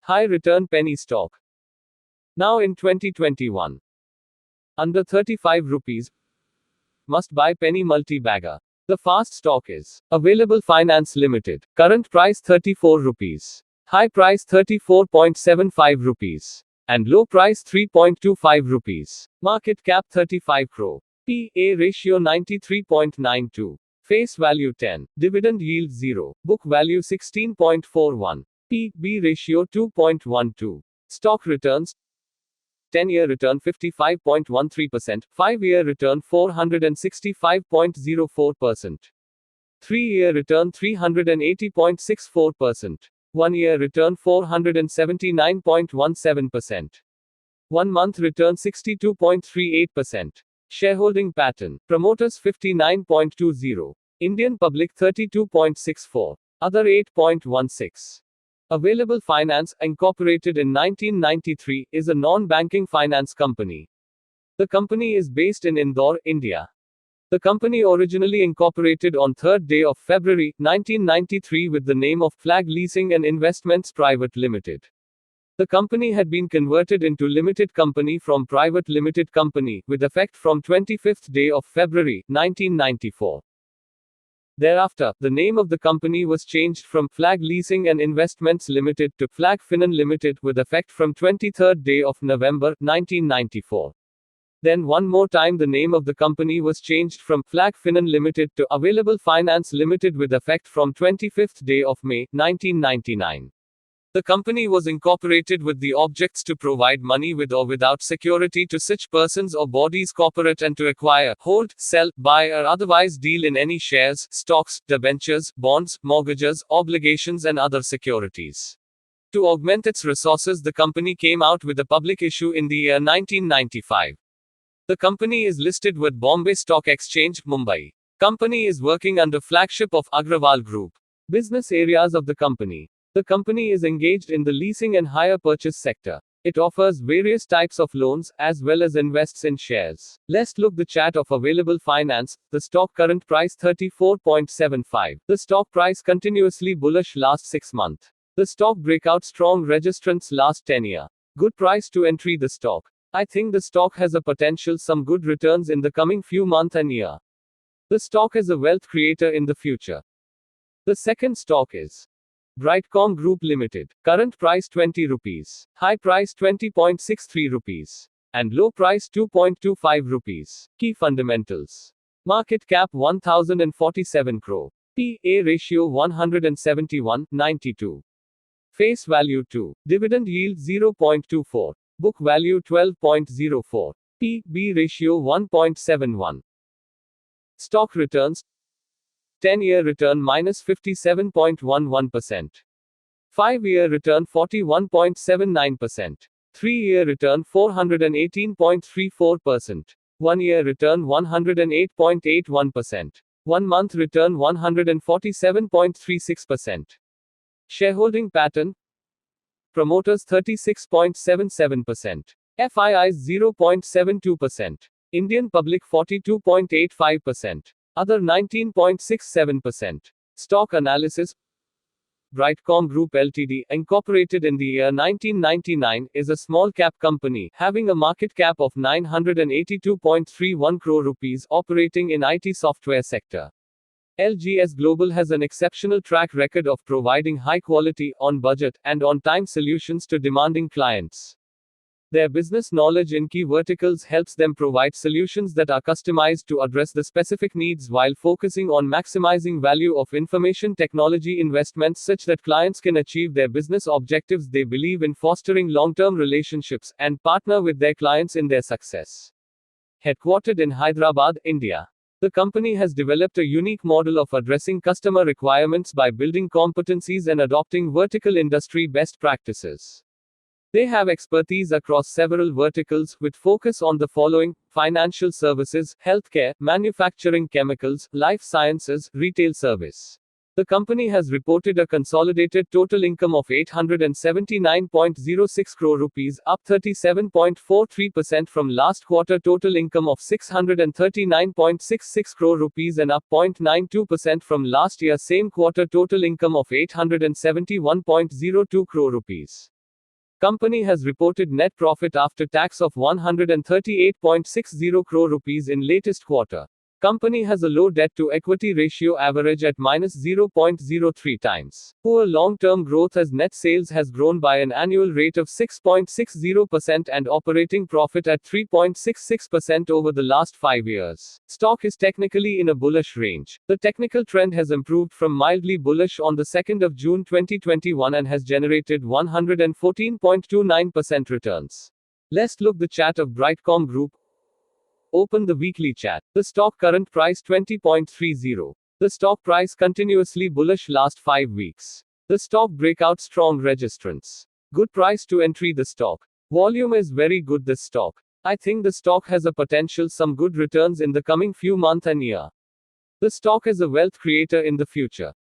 high return penny stock. Now in 2021. Under 35 rupees. Must buy penny multi-bagger. The fast stock is Available Finance Limited. Current price 34 rupees. High price 34.75 rupees. And low price 3.25 rupees. Market cap 35 crore. P/E ratio 93.92. Face value 10. Dividend yield 0. Book value 16.41. P/B ratio 2.12. Stock returns. 10-year return 55.13%, 5-year return 465.04%, 3-year return 380.64%, 1-year return 479.17%, 1-month return 62.38%. Shareholding pattern. Promoters 59.20. Indian public 32.64. Other 8.16. Available Finance, incorporated in 1993, is a non-banking finance company. The company is based in Indore, India. The company originally incorporated on 3rd day of February, 1993 with the name of Flag Leasing and Investments Private Limited. The company had been converted into limited company from private limited company, with effect from 25th day of February, 1994. Thereafter, the name of the company was changed from Flag Leasing and Investments Limited to Flag Finan Limited with effect from 23rd day of November, 1994. Then one more time the name of the company was changed from Flag Finan Limited to Available Finance Limited with effect from 25th day of May, 1999. The company was incorporated with the objects to provide money with or without security to such persons or bodies corporate and to acquire, hold, sell, buy or otherwise deal in any shares, stocks, debentures, bonds, mortgages, obligations and other securities. To augment its resources, the company came out with a public issue in the year 1995. The company is listed with Bombay Stock Exchange, Mumbai. Company is working under flagship of Agrawal Group. Business areas of the company. The company is engaged in the leasing and hire purchase sector. It offers various types of loans, as well as invests in shares. Let's look the chart of Available Finance. The stock current price 34.75. The stock price continuously bullish last 6 months. The stock breakout strong registrants last 10 year. Good price to entry the stock. I think the stock has a potential some good returns in the coming few months and year. The stock is a wealth creator in the future. The second stock is BRIGHTCOM Group Limited. Current price 20 rupees. High price 20.63 rupees. And low price 2.25 rupees. Key fundamentals. Market cap 1047 crore. P/E ratio 171.92. Face value 2. Dividend yield 0.24. Book value 12.04. P/B ratio 1.71. Stock returns. 10-year return minus 57.11%. 5-year return 41.79%. 3-year return 418.34%. 1-year return 108.81%. 1-month return 147.36%. Shareholding pattern. Promoters 36.77%. FIIs 0.72%. Indian public 42.85%. Other 19.67%. Stock analysis. BRIGHTCOM Group Ltd, incorporated in the year 1999, is a small cap company having a market cap of 982.31 crore rupees operating in IT software sector. LGS Global has an exceptional track record of providing high quality, on budget, and on time solutions to demanding clients. Their business knowledge in key verticals helps them provide solutions that are customized to address the specific needs while focusing on maximizing value of information technology investments such that clients can achieve their business objectives. They believe in fostering long-term relationships and partner with their clients in their success. Headquartered in Hyderabad, India. The company has developed a unique model of addressing customer requirements by building competencies and adopting vertical industry best practices. They have expertise across several verticals, with focus on the following: financial services, healthcare, manufacturing, chemicals, life sciences, retail service. The company has reported a consolidated total income of 879.06 crore rupees, up 37.43% from last quarter total income of 639.66 crore rupees and up 0.92% from last year same quarter total income of 871.02 crore rupees. Company has reported net profit after tax of 138.60 crore rupees in latest quarter. Company has a low debt to equity ratio average at -0.03 times. Poor long-term growth as net sales has grown by an annual rate of 6.60% and operating profit at 3.66% over the last 5 years. Stock is technically in a bullish range. The technical trend has improved from mildly bullish on the 2nd of June 2021 and has generated 114.29% returns. Let's look the chart of BRIGHTCOM Group. Open the weekly chart. The stock current price 20.30. The stock price continuously bullish last 5 weeks. The stock breakout strong registrants. Good price to entry the stock. Volume is very good this stock. I think the stock has a potential some good returns in the coming few months and year. The stock is a wealth creator in the future.